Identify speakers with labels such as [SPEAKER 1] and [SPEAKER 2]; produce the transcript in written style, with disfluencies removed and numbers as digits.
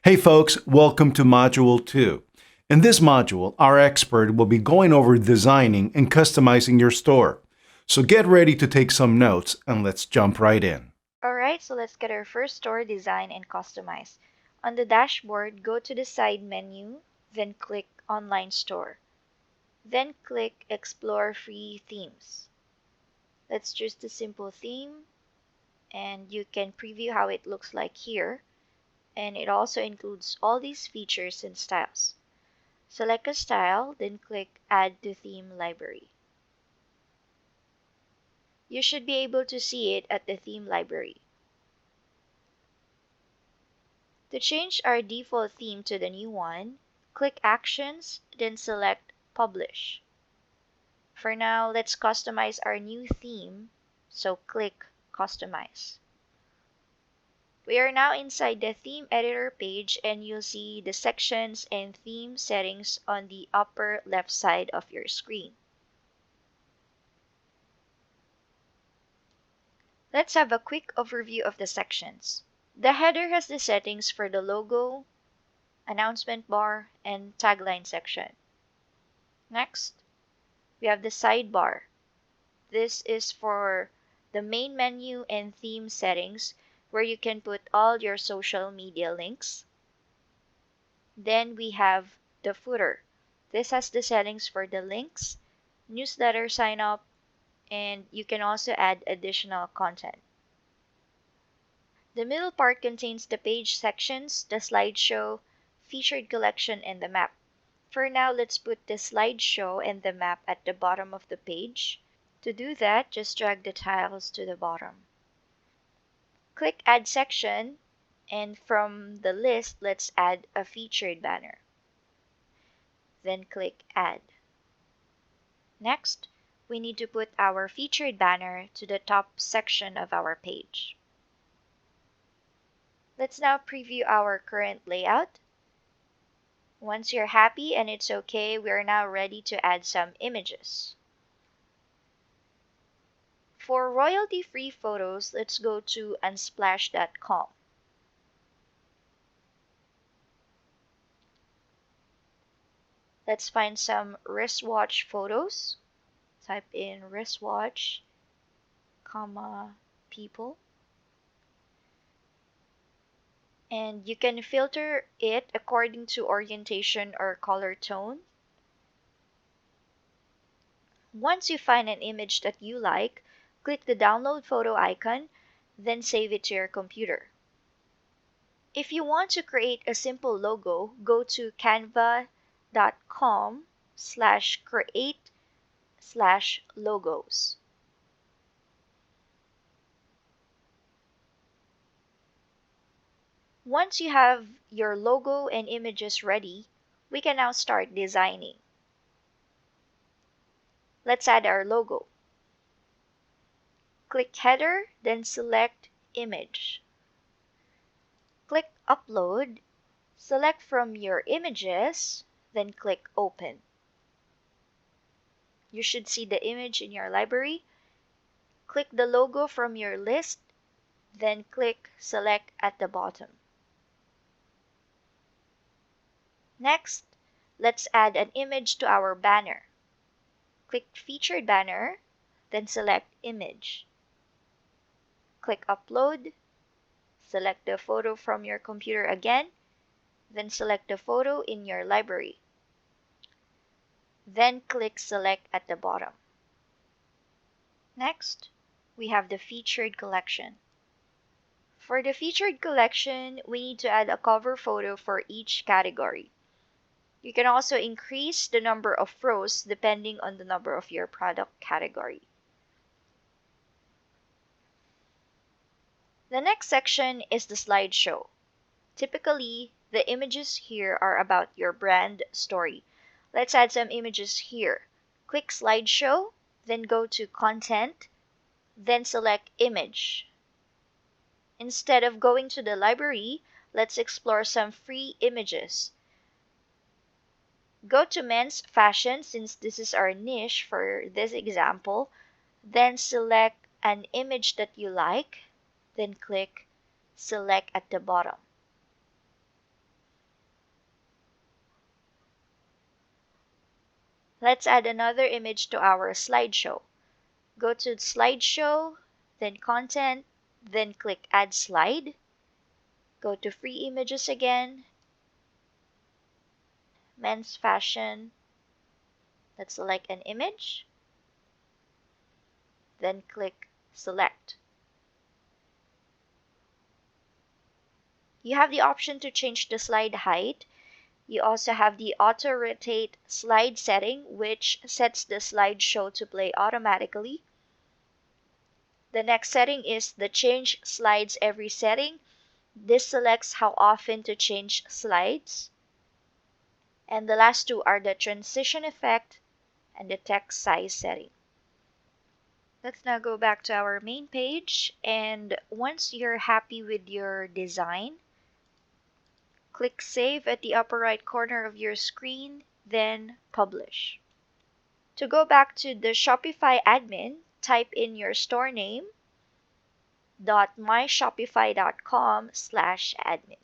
[SPEAKER 1] Hey folks, welcome to Module 2. In this module, our expert will be going over designing and customizing your store. So get ready to take some notes and let's jump right in.
[SPEAKER 2] Alright, so let's get our first store design and customize. On the dashboard, go to the side menu, then click Online Store. Then click Explore Free Themes. Let's choose the simple theme, and you can preview how it looks like here. And it also includes all these features and styles. Select a style, then click Add to Theme Library. You should be able to see it at the theme library. To change our default theme to the new one, click Actions, then select Publish. For now, let's customize our new theme, so click Customize. We are now inside the theme editor page, and you'll see the sections and theme settings on the upper left side of your screen. Let's have a quick overview of the sections. The header has the settings for the logo, announcement bar, and tagline section. Next, we have the sidebar. This is for the main menu and theme settings where you can put all your social media links. Then we have the footer. This has the settings for the links, newsletter sign up, and you can also add additional content. The middle part contains the page sections, the slideshow, featured collection, and the map. For now, let's put the slideshow and the map at the bottom of the page. To do that, just drag the tiles to the bottom. Click Add Section, and from the list, let's add a featured banner. Then click Add. Next, we need to put our featured banner to the top section of our page. Let's now preview our current layout. Once you're happy and it's okay, we are now ready to add some images. For royalty-free photos, let's go to unsplash.com. Let's find some wristwatch photos. Type in wristwatch, comma, people. And you can filter it according to orientation or color tone. Once you find an image that you like, click the download photo icon, then save it to your computer. If you want to create a simple logo, go to canva.com/create/logos. Once you have your logo and images ready, we can now start designing. Let's add our logo. Click Header, then select Image. Click Upload, select from your images, then click Open. You should see the image in your library. Click the logo from your list, then click Select at the bottom. Next, let's add an image to our banner. Click Featured Banner, then select Image. Click Upload, select the photo from your computer again, then select the photo in your library. Then click Select at the bottom. Next, we have the Featured Collection. For the Featured Collection, we need to add a cover photo for each category. You can also increase the number of rows depending on the number of your product category. The next section is the slideshow. Typically, the images here are about your brand story. Let's add some images here. Click Slideshow, then go to Content, then select Image. Instead of going to the library, let's explore some free images. Go to men's fashion since this is our niche for this example, then select an image that you like, then click Select at the bottom. Let's add another image to our slideshow. Go to Slideshow, then Content, then click Add Slide. Go to Free Images again, Men's Fashion. Let's select an image, then click Select. You have the option to change the slide height. You also have the auto rotate slide setting, which sets the slideshow to play automatically. The next setting is the change slides every setting. This selects how often to change slides. And the last two are the transition effect and the text size setting. Let's now go back to our main page, and once you're happy with your design, click Save at the upper right corner of your screen, then Publish. To go back to the Shopify admin, type in your store name .myshopify.com/admin.